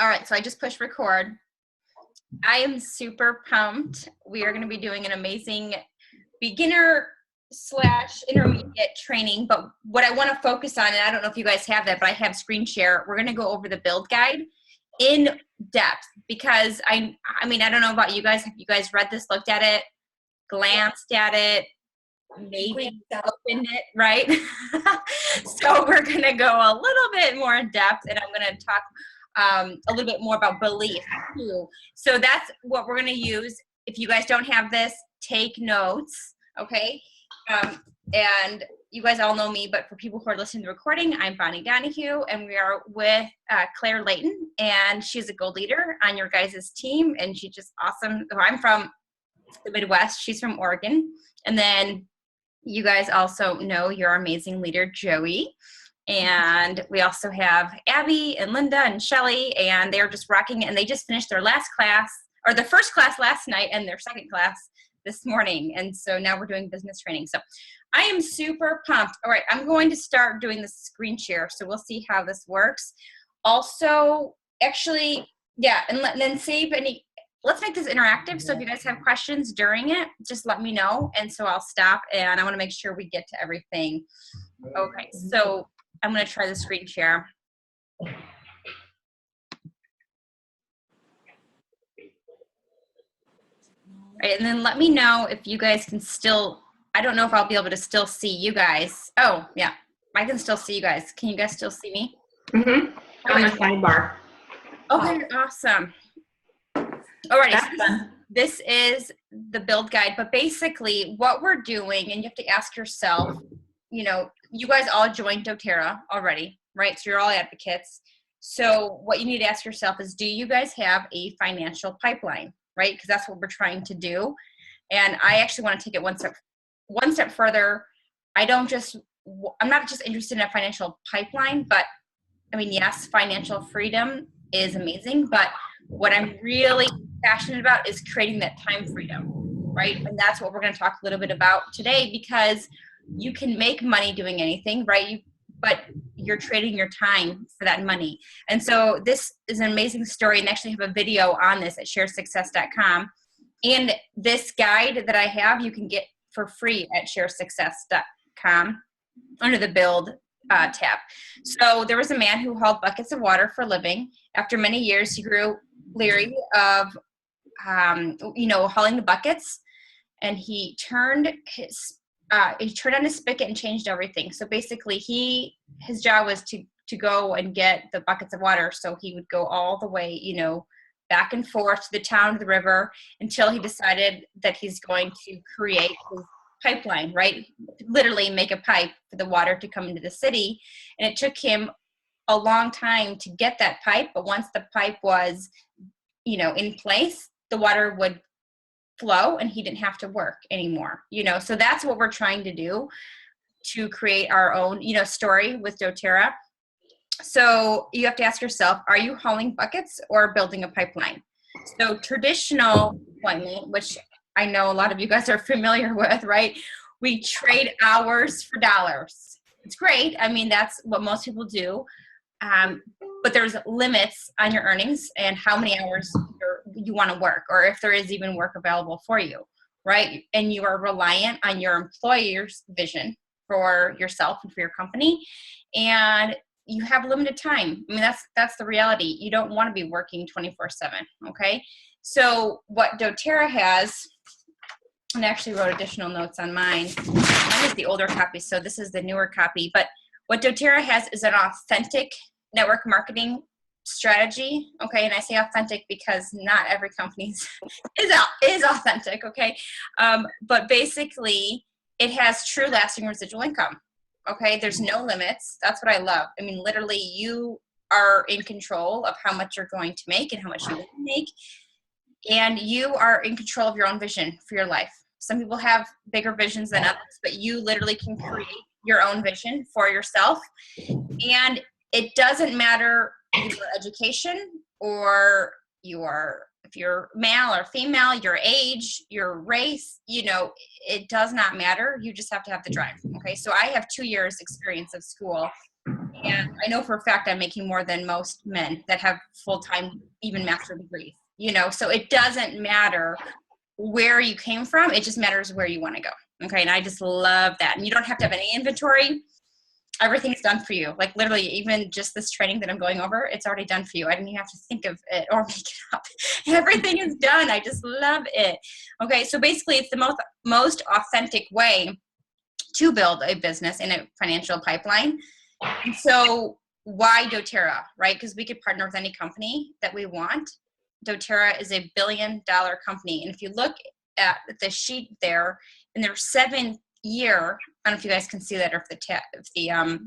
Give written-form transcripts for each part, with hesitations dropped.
All right, so I just pushed record. I am super pumped. We are going to be doing an amazing beginner / intermediate training, but what I want to focus on, and I don't know if you guys have that, but I have screen share. We're going to go over the build guide in depth because I mean, I don't know about you guys. Have you guys read this, looked at it, glanced at it, maybe opened it, right? So we're going to go a little bit more in depth, and I'm going to talk a little bit more about belief too. So that's what we're going to use. If you guys don't have this, take notes, okay? And you guys all know me, but for people who are listening to the recording, I'm Bonnie Donahue, and we are with Claire Layton, and she's a gold leader on your guys' team, and she's just awesome. I'm from the Midwest. She's from Oregon. And then you guys also know your amazing leader, Joey. And we also have Abby and Linda and Shelly, and they're just rocking it. And they just finished their last class, or their first class last night, and their second class this morning. And so now we're doing business training. So I am super pumped. All right, I'm going to start doing the screen share, so we'll see how this works. Also, actually, yeah, and then save any. Let's make this interactive. So if you guys have questions during it, just let me know. And so I'll stop, and I want to make sure we get to everything. Okay, so I'm going to try the screen share. All right, and then let me know if you guys can still, I don't know if I'll be able to still see you guys. Oh, yeah, I can still see you guys. Can you guys still see me? Mm-hmm. On the sidebar. Okay, awesome. All right, so this is the build guide, but basically what we're doing, and you have to ask yourself, you know, you guys all joined doTERRA already, right? So you're all advocates. So what you need to ask yourself is, do you guys have a financial pipeline, right? Because that's what we're trying to do. And I actually want to take it one step further. I'm not just interested in a financial pipeline, but I mean, yes, financial freedom is amazing, but what I'm really passionate about is creating that time freedom, right? And that's what we're going to talk a little bit about today, because you can make money doing anything, right? But you're trading your time for that money. And so this is an amazing story, and actually have a video on this at sharesuccess.com. And this guide that I have, you can get for free at sharesuccess.com under the build tab. So there was a man who hauled buckets of water for a living. After many years, he grew leery of, hauling the buckets, and he turned on his spigot and changed everything. So basically, his job was to go and get the buckets of water. So he would go all the way, back and forth to the town, to the river, until he decided that he's going to create his pipeline, right? Literally make a pipe for the water to come into the city. And it took him a long time to get that pipe, but once the pipe was, in place, the water would flow and he didn't have to work anymore, So that's what we're trying to do, to create our own, story with doTERRA. So you have to ask yourself, are you hauling buckets or building a pipeline? So traditional employment, which I know a lot of you guys are familiar with, right? We trade hours for dollars. It's great. I mean, that's what most people do. But there's limits on your earnings and how many hours you want to work, or if there is even work available for you, right? And you are reliant on your employer's vision for yourself and for your company, and you have limited time. I mean, that's the reality. You don't want to be working 24/7, okay? So what doTERRA has, and I actually wrote additional notes on mine. Mine is the older copy, so this is the newer copy. But what doTERRA has is an authentic network marketing strategy, okay? And I say authentic because not every company is authentic, okay? But basically, it has true lasting residual income, okay? There's no limits. That's what I love. I mean, literally, you are in control of how much you're going to make and how much you want to make. And you are in control of your own vision for your life. Some people have bigger visions than others, but you literally can create your own vision for yourself. And it doesn't matter your education or if you're male or female, your age, your race, it does not matter. You just have to have the drive. Okay. So I have 2 years experience of school And I know for a fact I'm making more than most men that have full-time, even master degrees, you know, so it doesn't matter where you came from. It just matters where you want to go. Okay. And I just love that. And you don't have to have any inventory. Everything's done for you. Like literally, even just this training that I'm going over, it's already done for you. I didn't even have to think of it or make it up. Everything is done. I just love it. Okay. So basically it's the most authentic way to build a business in a financial pipeline. And so why doTERRA, right? Because we could partner with any company that we want. doTERRA is $1 billion company. And if you look at the sheet there, in their 7-year, I don't know if you guys can see that or if the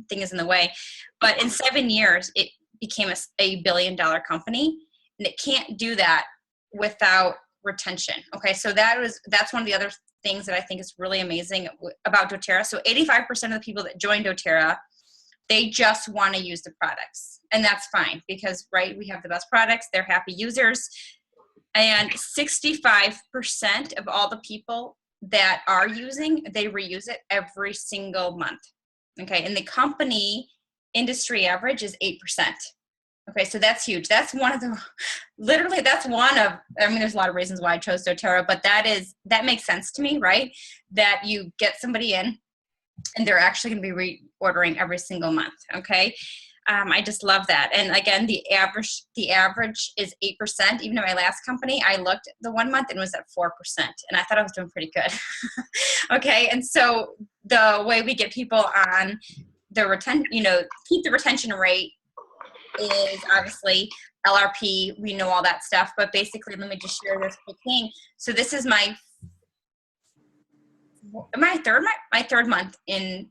thing is in the way, but in 7 years, it became a $1 billion company. And it can't do that without retention. Okay, so that's one of the other things that I think is really amazing about doTERRA. So 85% of the people that join doTERRA, they just want to use the products, and that's fine because, right, we have the best products, they're happy users, and 65% of all the people that are using, they reuse it every single month. Okay, and the company industry average is 8%. Okay, so that's huge. That's one of the, literally that's one of, I mean, there's a lot of reasons why I chose doTERRA, but that makes sense to me, right? That you get somebody in, and they're actually going to be reordering every single month. Okay. I just love that. And again, the average is 8%. Even in my last company, I looked the 1 month and it was at 4%. And I thought I was doing pretty good. Okay. And so the way we get people on the keep the retention rate is obviously LRP. We know all that stuff, but basically let me just share this quick thing. So this is my third month in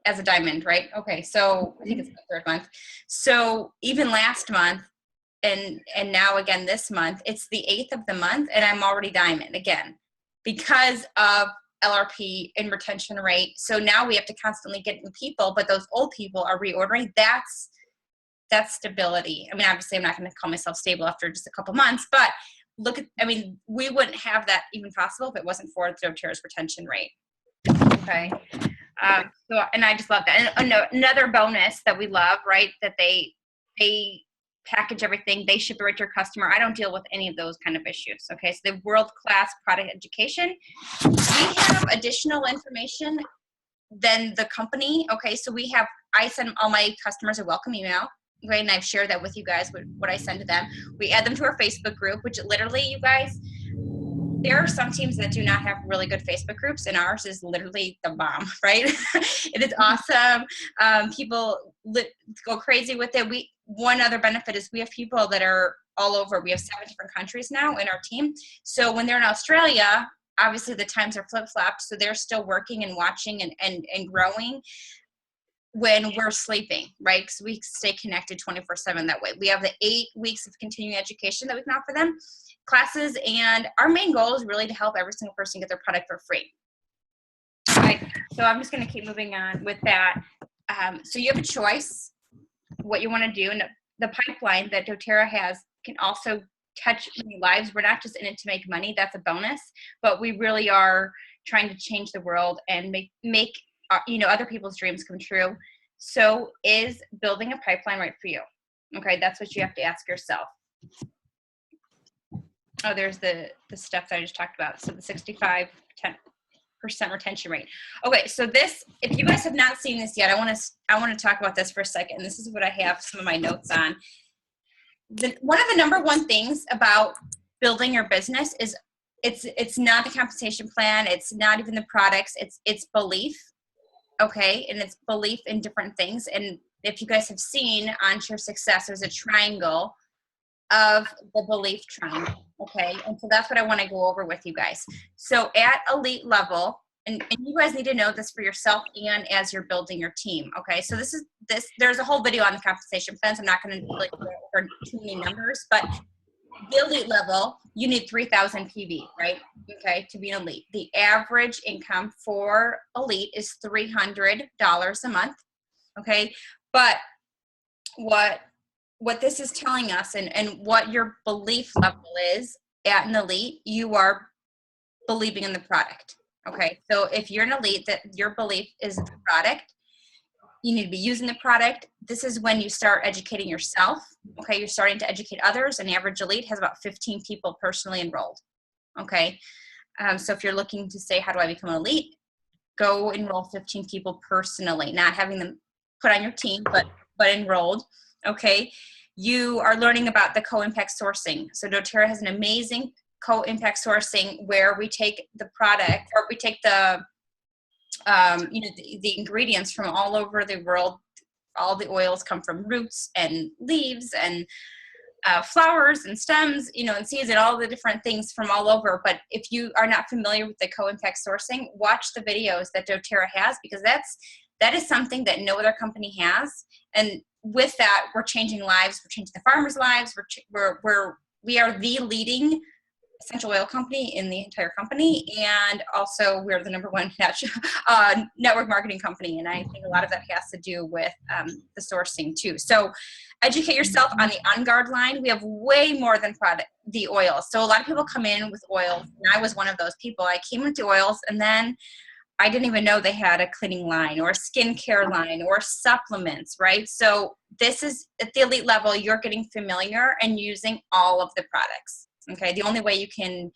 as a diamond, right? Okay, so I think it's my third month. So even last month and now again this month, it's the 8th of the month and I'm already diamond again because of LRP and retention rate. So now we have to constantly get new people, but those old people are reordering. That's stability. I mean, obviously I'm not going to call myself stable after just a couple months, but we wouldn't have that even possible if it wasn't for doTERRA's retention rate. Okay. And I just love that. And another bonus that we love, right, that they package everything, they ship it right to your customer. I don't deal with any of those kind of issues. Okay. So the world-class product education. We have additional information than the company. Okay. So I send all my customers a welcome email. Right, and I've shared that with you guys, what I send to them. We add them to our Facebook group, which literally, you guys, there are some teams that do not have really good Facebook groups, and ours is literally the bomb, right? It is awesome. People go crazy with it. One other benefit is we have people that are all over. We have 7 different countries now in our team. So when they're in Australia, obviously the times are flip-flopped, so they're still working and watching and growing when we're sleeping, right? Because we stay connected 24/7 that way. We have the 8 weeks of continuing education that we can offer them, classes, and our main goal is really to help every single person get their product for free. Right? So I'm just going to keep moving on with that. So you have a choice what you want to do, and the pipeline that doTERRA has can also touch many lives. We're not just in it to make money. That's a bonus, but we really are trying to change the world and make other people's dreams come true. So is building a pipeline right for you? Okay, that's what you have to ask yourself. Oh, there's the stuff that I just talked about. So the 65% retention rate. Okay, so this, if you guys have not seen this yet, I want to talk about this for a second. This is what I have some of my notes on. One of the number one things about building your business is it's not the compensation plan. It's not even the products. It's belief. Okay, and it's belief in different things. And if you guys have seen on Share Success, there's a triangle of the belief triangle. Okay, and so that's what I want to go over with you guys. So at elite level, and you guys need to know this for yourself and as you're building your team. Okay, so there's a whole video on the compensation plans. I'm not going to really go over too many numbers, but the elite level, you need 3,000 PV, right? Okay, to be an elite. The average income for elite is $300 a month. Okay, but what this is telling us and what your belief level is at an elite, you are believing in the product. Okay, so if you're an elite, that your belief is the product, You need to be using the product. This is when you start educating yourself. Okay, you're starting to educate others. An average elite has about 15 people personally enrolled. Okay, so if you're looking to say, how do I become an elite? Go enroll 15 people personally, not having them put on your team, but enrolled. Okay, you are learning about the co-impact sourcing. So doTERRA has an amazing co-impact sourcing where we take the product, or we take the the ingredients from all over the world. All the oils come from roots and leaves and flowers and stems, and seeds and all the different things from all over. But if you are not familiar with the co-impact sourcing, watch the videos that doTERRA has, because that is something that no other company has. And with that, we're changing lives. We're changing the farmers' lives. We are the leading essential oil company in the entire company, and also we're the #1 network marketing company, and I think a lot of that has to do with the sourcing too. So educate yourself on the On Guard line. We have way more than the oils. So a lot of people come in with oils, and I was one of those people. I came with the oils, and then I didn't even know they had a cleaning line or a skincare line or supplements, right? So this is at the elite level, you're getting familiar and using all of the products. Okay, the only way you can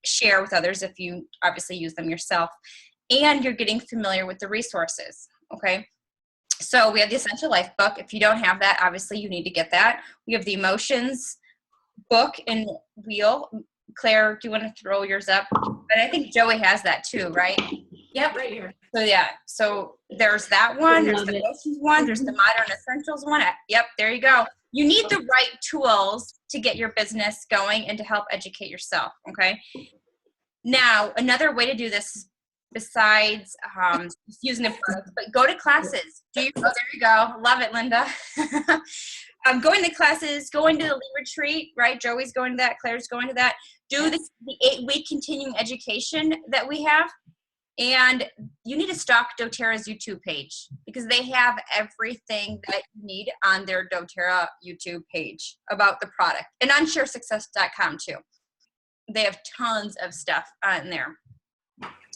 share with others if you obviously use them yourself, and you're getting familiar with the resources. Okay, so we have the Essential Life book. If you don't have that, obviously you need to get that. We have the Emotions book and wheel. Claire, do you want to throw yours up? But I think Joey has that too, right? Yep, right here. So yeah, so there's that one, there's the Emotions one, there's the Modern Essentials one. Yep, there you go. You need the right tools to get your business going and to help educate yourself, okay? Now, another way to do this, besides using the products, but go to classes. There you go. Love it, Linda. Going to classes, going to the elite retreat, right? Joey's going to that, Claire's going to that. Do the 8-week continuing education that we have. And you need to stalk doTERRA's YouTube page, because they have everything that you need on their doTERRA YouTube page about the product, and on sharesuccess.com too. They have tons of stuff on there.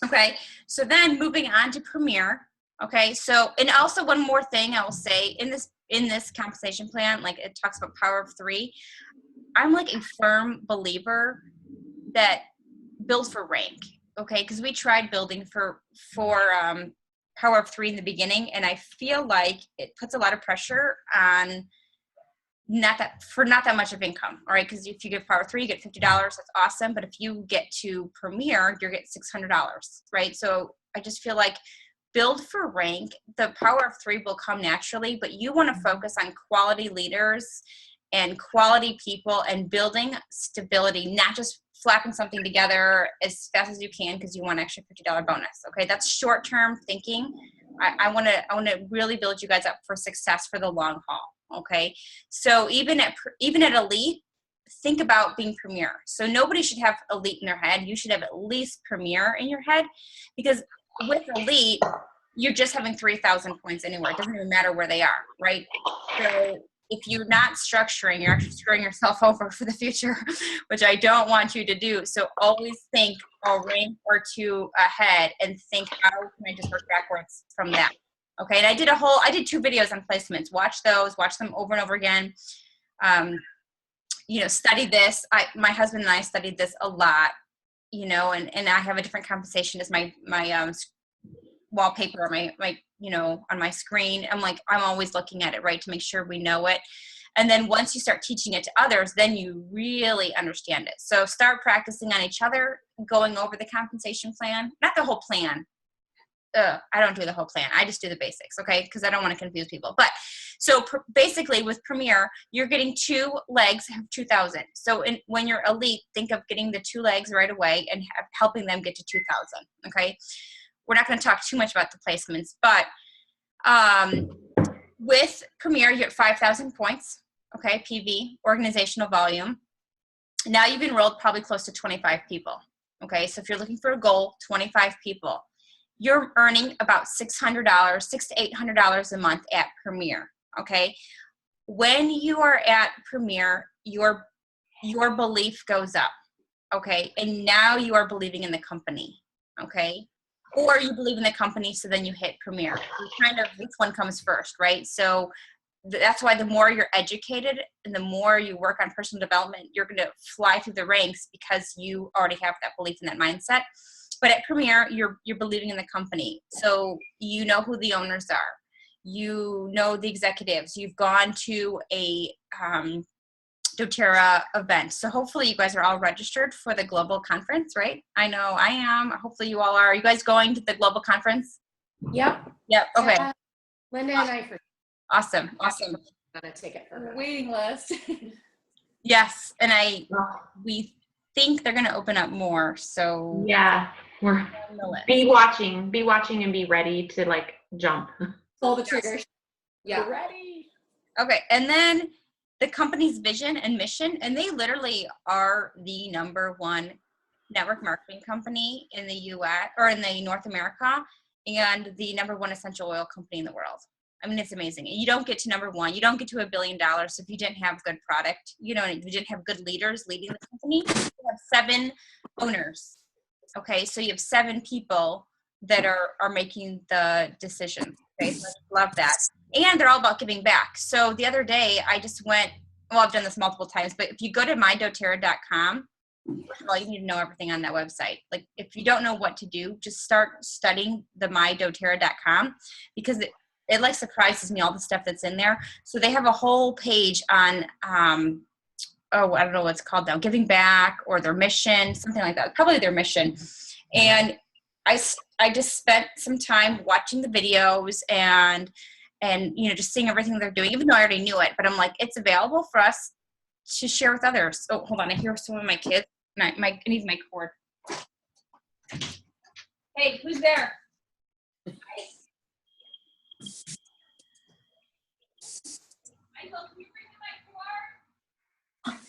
Okay, so then moving on to Premier. Okay, so, and also one more thing I will say, in this compensation plan, like it talks about Power of 3, I'm like a firm believer that build for rank. Okay, because we tried building for Power of 3 in the beginning, and I feel like it puts a lot of pressure on not that much of income. All right, because if you get Power 3, you get $50. That's awesome. But if you get to Premier, you're getting $600. Right. So I just feel like build for rank. The Power of 3 will come naturally, but you want to focus on quality leaders and quality people and building stability, not just flapping something together as fast as you can because you want an extra $50 bonus. Okay, that's short-term thinking. I want to really build you guys up for success for the long haul. Okay, so even at elite, think about being Premier. So nobody should have elite in their head. You should have at least Premier in your head, because with elite, you're just having 3,000 points anywhere. It doesn't even matter where they are, right? So if you're not structuring, you're actually screwing yourself over for the future, which I don't want you to do. So always think a rank or two ahead and think, how can I just work backwards from that? Okay, and I did 2 videos on placements. Watch those, watch them over and over again. Study this. My husband and I studied this a lot, and I have a different compensation as my wallpaper or my on my screen. I'm always looking at it, right, to make sure we know it. And then once you start teaching it to others, then you really understand it. So start practicing on each other, going over the compensation plan, not the whole plan. I don't do the whole plan. I just do the basics, okay? Because I don't want to confuse people. But so basically with Premier, you're getting 2 legs of 2,000. So when you're elite, think of getting the 2 legs right away and helping them get to 2,000, okay? We're not going to talk too much about the placements, but with Premier, you get 5,000 points, okay, PV, organizational volume. Now you've enrolled probably close to 25 people, okay? So if you're looking for a goal, 25 people. You're earning about $600, $600 to $800 a month at Premier, okay? When you are at Premier, your belief goes up, okay? And now you are believing in the company, okay? or you believe in the company, so then you hit Premier. Kind of which one comes first, right? So that's why the more you're educated and the more you work on personal development, you're going to fly through the ranks because you already have that belief in that mindset. But at Premier, you're believing in the company. So you know who the owners are. You know the executives. You've gone to a doTERRA event. So hopefully you guys are all registered for the global conference, right? I know I am. Hopefully you all are. Are you guys going to the global conference? Yep. Yep. Okay. Linda and I for Awesome. got a ticket for her. Waiting list. Yes, and we think they're going to open up more. So Yeah, we're on the list. be watching and be ready to like jump. Pull the triggers. Yeah. We're ready. Okay, and then the company's vision and mission, and they literally are the #1 network marketing company in the U.S. or in the North America, and the #1 essential oil company in the world. I mean, it's amazing. You don't get to #1. You don't get to $1 billion if you didn't have good product. You know, if you didn't have good leaders leading the company. You have 7 owners. Okay, so you have 7 people that are making the decisions. Okay, so I love that. And they're all about giving back. So the other day, I just went, well, I've done this multiple times, but if you go to mydoterra.com, first of all, you need to know everything on that website. Like, if you don't know what to do, just start studying the mydoterra.com, because it like surprises me all the stuff that's in there. So they have a whole page on, I don't know what it's called now, giving back or their mission, something like that. Probably their mission. And I just spent some time watching the videos and you know, just seeing everything they're doing, even though I already knew it. But I'm like, it's available for us to share with others. Oh, hold on. I hear some of my kids. I need my cord. Hey, who's there? Michael, can you bring me my cord?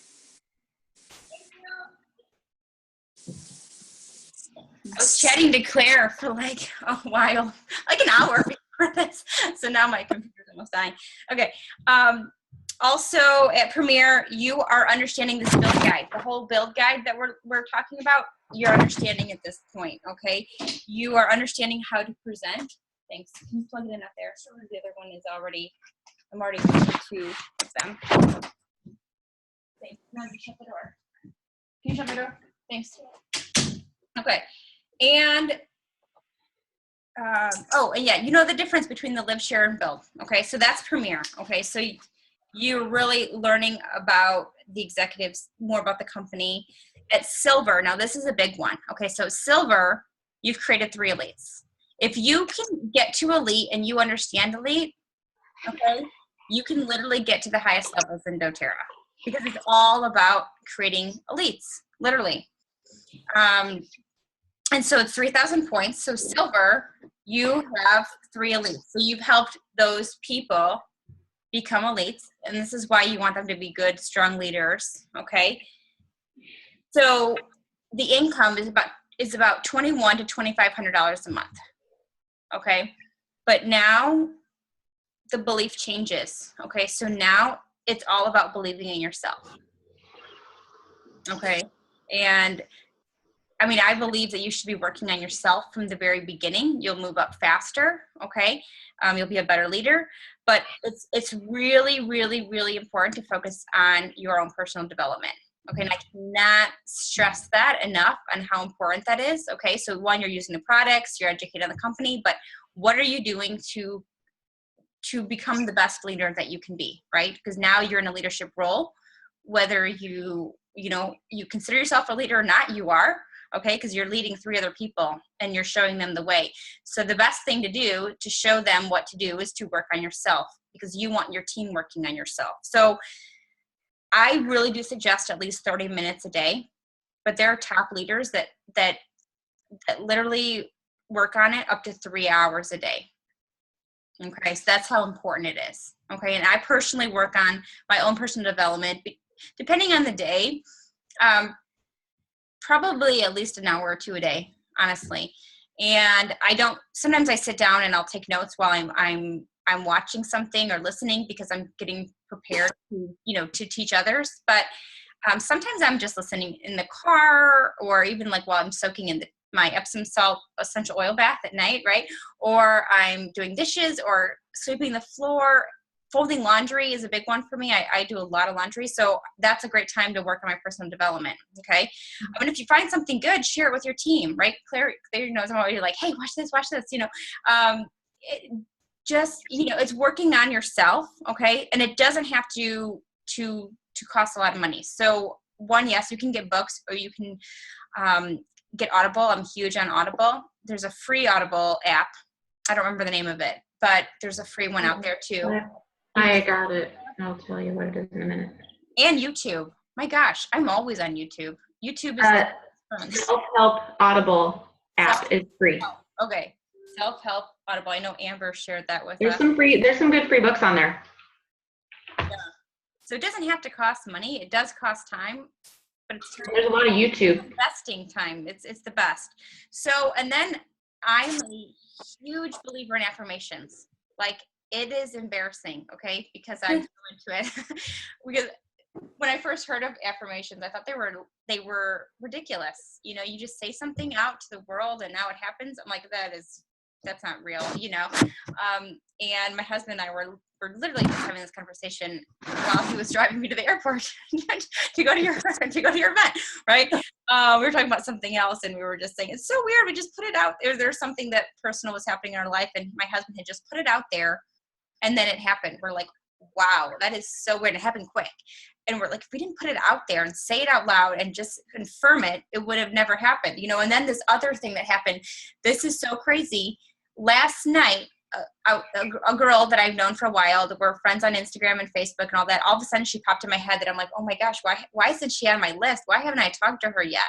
I was chatting to Claire for like a while, like an hour before this. So now my computer's almost dying. Okay. Also at Premier, you are understanding this build guide, the whole build guide that we're talking about. You're understanding at this point. Okay. You are understanding how to present. Thanks. Can you plug it in up there? So the other one is already, I'm already going to 2 of them. Thanks. Now you shut the door. Can you shut my door? Thanks. Okay. And, and yeah, you know the difference between the live, share, and build. Okay, so that's Premier. Okay, so you're really learning about the executives, more about the company. At Silver, now this is a big one. Okay, so Silver, you've created 3 elites. If you can get to elite and you understand elite, okay, you can literally get to the highest levels in doTERRA, because it's all about creating elites, literally. And so it's 3,000 points. So Silver, you have 3 elites. So you've helped those people become elites. And this is why you want them to be good, strong leaders. Okay. So the income is about $2,100 to $2,500 a month. Okay. But now the belief changes. Okay. So now it's all about believing in yourself. Okay. And I mean, I believe that you should be working on yourself from the very beginning. You'll move up faster, okay? You'll be a better leader. But it's really, really, really important to focus on your own personal development, okay? And I cannot stress that enough on how important that is, okay? So 1, you're using the products, you're educated on the company, but what are you doing to become the best leader that you can be, right? Because now you're in a leadership role, whether you consider yourself a leader or not, you are. Okay, because you're leading 3 other people and you're showing them the way. So the best thing to do to show them what to do is to work on yourself, because you want your team working on yourself. So I really do suggest at least 30 minutes a day, but there are top leaders that literally work on it up to 3 hours a day. Okay, so that's how important it is. Okay, and I personally work on my own personal development, depending on the day. Probably at least an hour or 2 a day, honestly. And sometimes I sit down and I'll take notes while I'm watching something or listening, because I'm getting prepared to teach others. But sometimes I'm just listening in the car, or even like while I'm soaking in my Epsom salt essential oil bath at night, right? Or I'm doing dishes or sweeping the floor. Folding laundry is a big one for me. I do a lot of laundry. So that's a great time to work on my personal development. Okay. I mean, if you find something good, share it with your team, right? Claire knows I'm always like, hey, watch this, it's working on yourself. Okay. And it doesn't have to cost a lot of money. So one, yes, you can get books or you can get Audible. I'm huge on Audible. There's a free Audible app. I don't remember the name of it, but there's a free one out there too. I got it. I'll tell you what it is in a minute. And YouTube. My gosh, I'm always on YouTube. YouTube is fun. Self-help Audible app is free. Okay. Self-help Audible. I know Amber shared that with There's us. some good free books on there. Yeah. So it doesn't have to cost money. It does cost time, but it's There's a lot of YouTube. investing time. It's the best. So, and then I'm a huge believer in affirmations. Like, it is embarrassing, okay, because I go into it. Because when I first heard of affirmations, I thought they were ridiculous. You know, you just say something out to the world and now it happens. I'm like, that's not real, you know. And my husband and I were literally just having this conversation while he was driving me to the airport to go to your event, right? We were talking about something else and we were just saying, it's so weird. We just put it out there. There's something that personal was happening in our life and my husband had just put it out there and then it happened. We're like, wow, that is so weird. It happened quick. And we're like, if we didn't put it out there and say it out loud and just confirm it, it would have never happened, you know? And then this other thing that happened, this is so crazy. Last night, a girl that I've known for a while, that we're friends on Instagram and Facebook and all that, all of a sudden she popped in my head that I'm like, oh my gosh, why isn't she on my list? Why haven't I talked to her yet?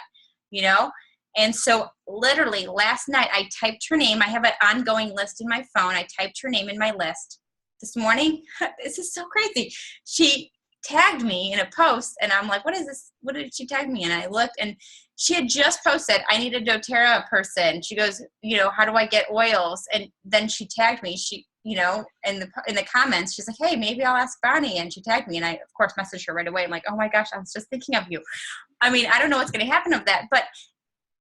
You know? And so literally last night I typed her name. I have an ongoing list in my phone. I typed her name in my list. This morning, this is so crazy. She tagged me in a post and I'm like, what is this? What did she tag me? And I looked and she had just posted, I need a doTERRA person. She goes, you know, how do I get oils? And then she tagged me. She, you know, in the comments, she's like, hey, maybe I'll ask Bonnie. And she tagged me. And I, of course, messaged her right away. I'm like, oh my gosh, I was just thinking of you. I mean, I don't know what's going to happen of that, but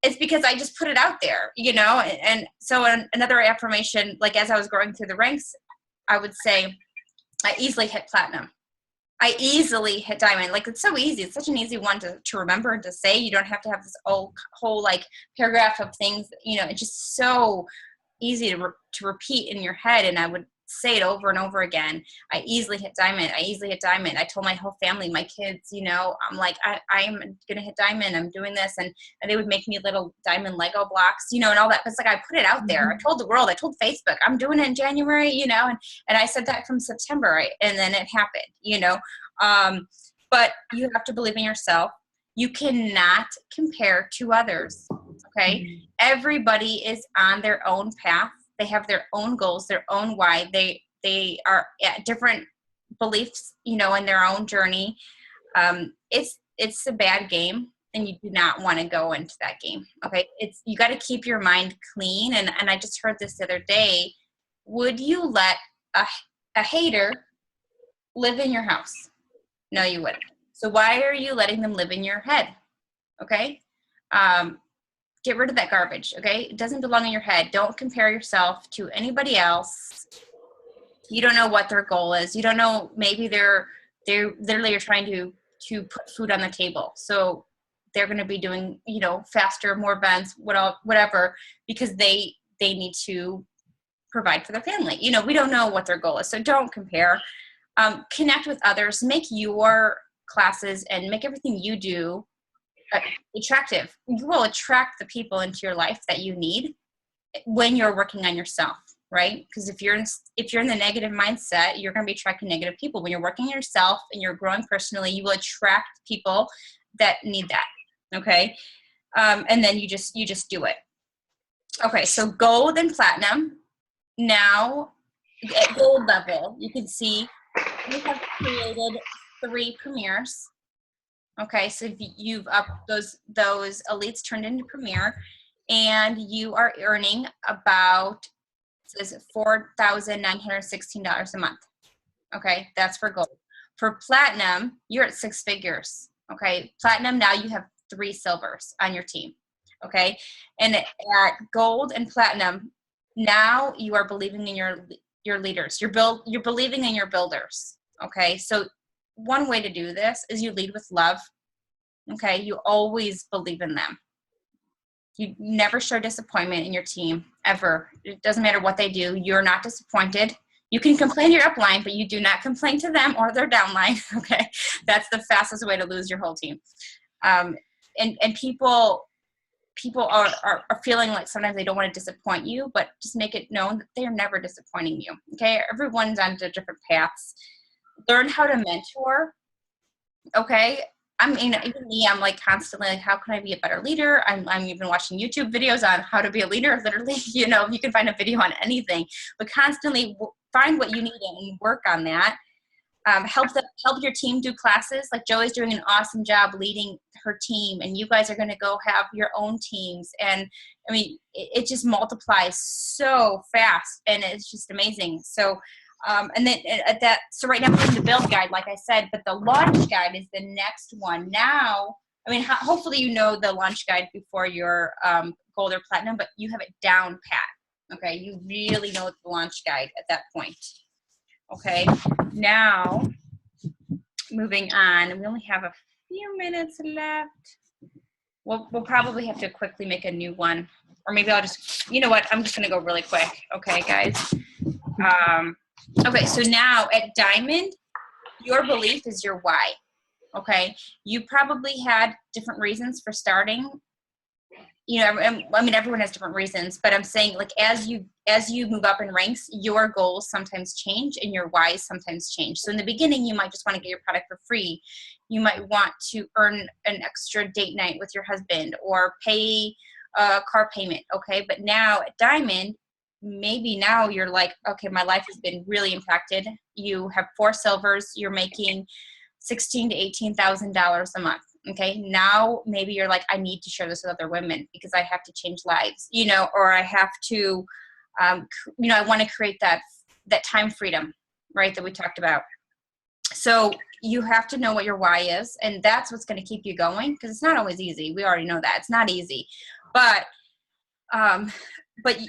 it's because I just put it out there, you know? And so another affirmation, like as I was growing through the ranks, I would say I easily hit platinum. I easily hit diamond. Like, it's so easy. It's such an easy one to remember and to say. You don't have to have this whole like paragraph of things, you know, it's just so easy to repeat in your head. And I would say it over and over again. I easily hit diamond. I easily hit diamond. I told my whole family, my kids, you know, I'm like, I'm going to hit diamond. I'm doing this. And they would make me little diamond Lego blocks, you know, and all that. But it's like, I put it out there. I told the world, I told Facebook, I'm doing it in January, you know, and I said that from September, right? And then it happened, you know. But you have to believe in yourself. You cannot compare to others. Okay. Everybody is on their own path. They have their own goals, their own why. They are at different beliefs, you know, in their own journey. It's a bad game, and you do not want to go into that game. Okay, you got to keep your mind clean. And I just heard this the other day. Would you let a hater live in your house? No, you wouldn't. So why are you letting them live in your head? Okay. Get rid of that garbage, okay? It doesn't belong in your head. Don't compare yourself to anybody else. You don't know what their goal is. You don't know, maybe they're literally are trying to put food on the table. So they're going to be doing, you know, faster, more events, whatever, because they need to provide for their family. You know, we don't know what their goal is. So don't compare. Connect with others. Make your classes and make everything you do attractive. You will attract the people into your life that you need when you're working on yourself, right? Because if you're in the negative mindset, you're going to be attracting negative people. When you're working on yourself and you're growing personally, you will attract people that need that. Okay. And then you just do it. Okay. So gold and platinum. Now at gold level, you can see we have created 3 premieres. Okay, so you've up those elites turned into premier, and you are earning about, it says $4,916 a month. Okay, that's for gold. For platinum, you're at 6 figures. Okay, platinum, now you have 3 silvers on your team. Okay. And at gold and platinum, now you are believing in your leaders. You're believing in your builders. Okay. So one way to do this is you lead with love. Okay. You always believe in them. You never show disappointment in your team, ever. It doesn't matter what they do. You're not disappointed. You can complain to your upline, but you do not complain to them or their downline. Okay. That's the fastest way to lose your whole team. And people are feeling like sometimes they don't want to disappoint you, but just make it known that they're never disappointing you. Okay. Everyone's on different paths. Learn how to mentor. Okay. I mean, even me, I'm like constantly like, how can I be a better leader? I'm even watching YouTube videos on how to be a leader. Literally, you know, you can find a video on anything, but constantly find what you need and work on that. Help your team do classes. Like Joey's doing an awesome job leading her team, and you guys are going to go have your own teams. And I mean, it just multiplies so fast, and it's just amazing. So, and then at that, so right now we're in the build guide, like I said, but the launch guide is the next one. Now, I mean, hopefully you know the launch guide before your gold or platinum, but you have it down pat. Okay, you really know the launch guide at that point. Okay, now moving on, we only have a few minutes left. We'll probably have to quickly make a new one, or maybe I'll just, you know what, I'm just gonna go really quick. Okay, guys. Okay, so now at diamond, your belief is your why. Okay, you probably had different reasons for starting. You know, I mean, everyone has different reasons, but I'm saying, like, as you move up in ranks, your goals sometimes change and your whys sometimes change. So in the beginning, you might just want to get your product for free. You might want to earn an extra date night with your husband or pay a car payment. Okay, but now at diamond, maybe now you're like, okay, my life has been really impacted. You have 4 silvers. You're making $16,000 to $18,000 a month. Okay, now maybe you're like, I need to share this with other women because I have to change lives, you know, or I have to, you know, I want to create that time freedom, right, that we talked about. So you have to know what your why is, and that's what's going to keep you going, because it's not always easy. We already know that. It's not easy, but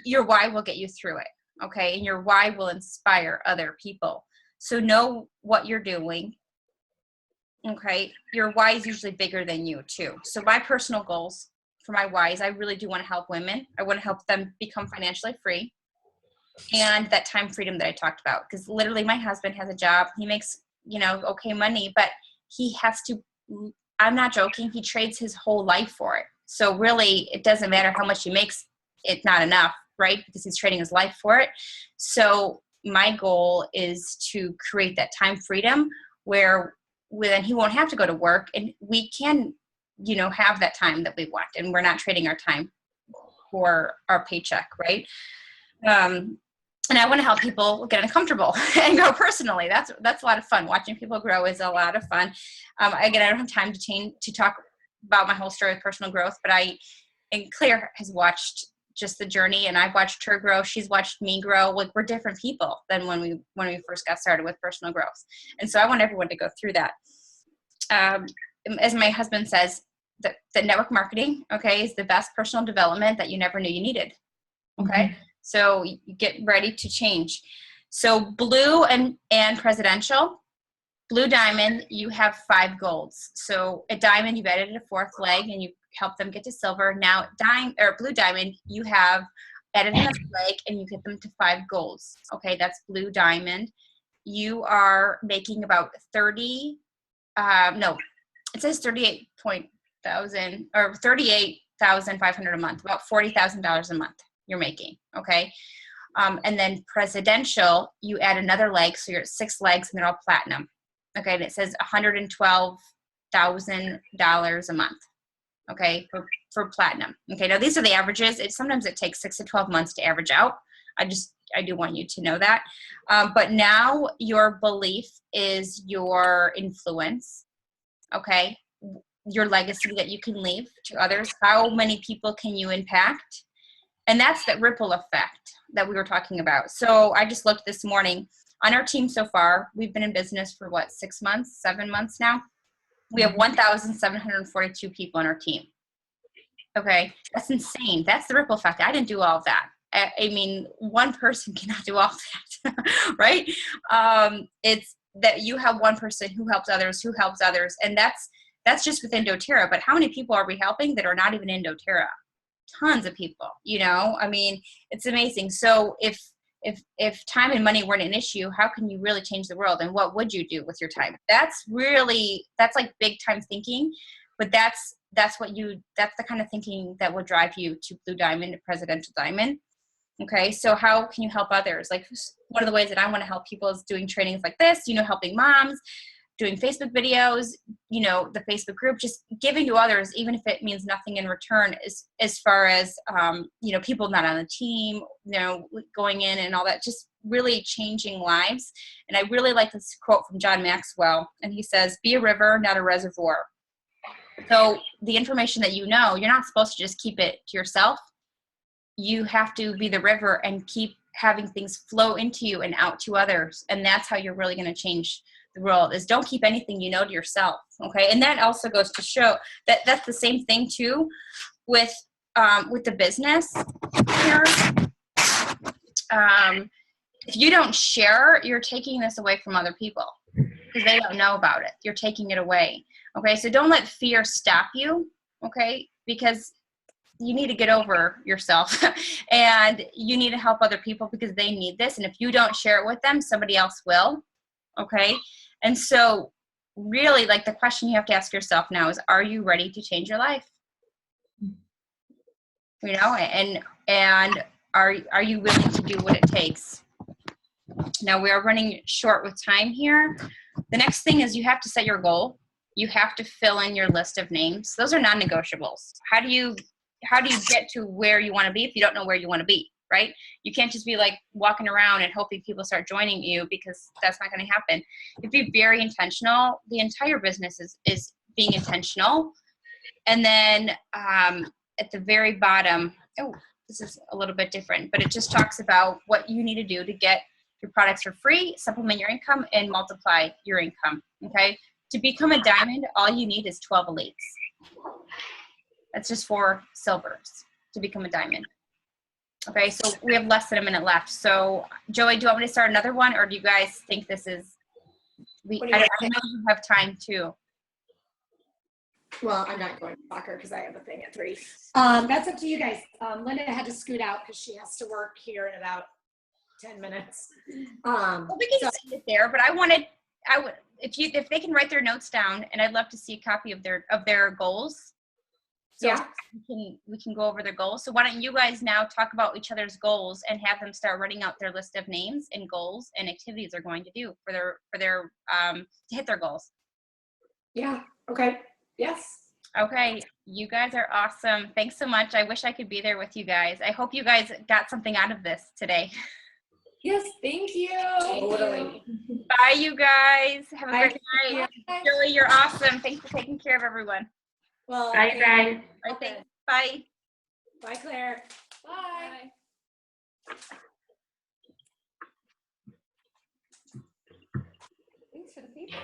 your why will get you through it, okay, and your why will inspire other people. So know what you're doing. Okay, your why is usually bigger than you too. So my personal goals for my whys, I really do want to help women. I want to help them become financially free, and that time freedom that I talked about. Because literally, my husband has a job. He makes, you know, okay money, but he has to. I'm not joking. He trades his whole life for it. So really, it doesn't matter how much he makes. It's not enough, right? Because he's trading his life for it. So my goal is to create that time freedom where then he won't have to go to work, and we can, you know, have that time that we want, and we're not trading our time for our paycheck, right? And I want to help people get uncomfortable and grow personally. That's a lot of fun. Watching people grow is a lot of fun. Again, I don't have time to talk about my whole story of personal growth, but and Claire has watched just the journey, and I've watched her grow. She's watched me grow. Like, we're different people than when we first got started with personal growth. And so I want everyone to go through that. As my husband says, the network marketing, okay, is the best personal development that you never knew you needed. Okay. Mm-hmm. So you get ready to change. So blue and presidential, blue diamond, you have 5 golds. So at diamond, you've added a 4th leg and you help them get to silver. Now blue diamond, you have added another leg and you get them to 5 golds. Okay, that's blue diamond. You are making about 30. It says 38,500 a month, about $40,000 a month you're making. Okay, and then presidential, you add another leg, so you're at 6 legs, and they're all platinum. Okay, and it says $112,000 a month. Okay, for platinum. Okay, now these are the averages. Sometimes it takes 6 to 12 months to average out. I do want you to know that. But now your belief is your influence. Okay, your legacy that you can leave to others. How many people can you impact? And that's that ripple effect that we were talking about. So I just looked this morning on our team so far. We've been in business for 6 months, 7 months now. We have 1,742 people on our team. Okay, that's insane. That's the ripple effect. I didn't do all of that. I mean, one person cannot do all that, right? It's that you have one person who helps others, and that's just within doTERRA. But how many people are we helping that are not even in doTERRA? Tons of people. You know, I mean, it's amazing. So if time and money weren't an issue, how can you really change the world? And what would you do with your time? That's like big time thinking, but that's the kind of thinking that will drive you to Blue Diamond, to Presidential Diamond. Okay, so how can you help others? Like, one of the ways that I want to help people is doing trainings like this, you know, helping moms, doing Facebook videos, you know, the Facebook group, just giving to others, even if it means nothing in return, as far as, you know, people not on the team, you know, going in and all that, just really changing lives. And I really like this quote from John Maxwell, and he says, "Be a river, not a reservoir." So the information that you know, you're not supposed to just keep it to yourself. You have to be the river and keep having things flow into you and out to others. And that's how you're really going to change the world, is don't keep anything you know to yourself. Okay. And that also goes to show that that's the same thing too with the business here. If you don't share, you're taking this away from other people because they don't know about it. You're taking it away. Okay. So don't let fear stop you. Okay. Because you need to get over yourself and you need to help other people because they need this. And if you don't share it with them, somebody else will. Okay. And so really, like, the question you have to ask yourself now is, are you ready to change your life? You know, and are you willing to do what it takes? Now we are running short with time here. The next thing is you have to set your goal. You have to fill in your list of names. Those are non-negotiables. How do you get to where you want to be if you don't know where you want to be, right? You can't just be like walking around and hoping people start joining you, because that's not going to happen. If you're very intentional, the entire business is being intentional. And then at the very bottom, oh, this is a little bit different, but it just talks about what you need to do to get your products for free, supplement your income, and multiply your income, okay? To become a diamond, all you need is 12 elites. That's just 4 silvers to become a diamond. Okay, so we have less than a minute left. So, Joey, do you want me to start another one, or do you guys think this is? I know you have time too. Well, I'm not going to soccer because I have a thing at 3. That's up to you guys. Linda had to scoot out because she has to work here in about 10 minutes. Well, we can just sit there, but I would, if they can write their notes down, and I'd love to see a copy of their goals. So yeah, we can go over their goals. So why don't you guys now talk about each other's goals and have them start writing out their list of names and goals and activities they're going to do for their to hit their goals. Yeah. Okay. Yes. Okay. You guys are awesome. Thanks so much. I wish I could be there with you guys. I hope you guys got something out of this today. Yes. Thank you. Totally. Bye, you guys. Have a Bye. great night. Julie, you're awesome. Thanks for taking care of everyone. Well, Bye, guys. All right, thanks. Bye. Bye, Claire. Bye. Thanks for the feedback.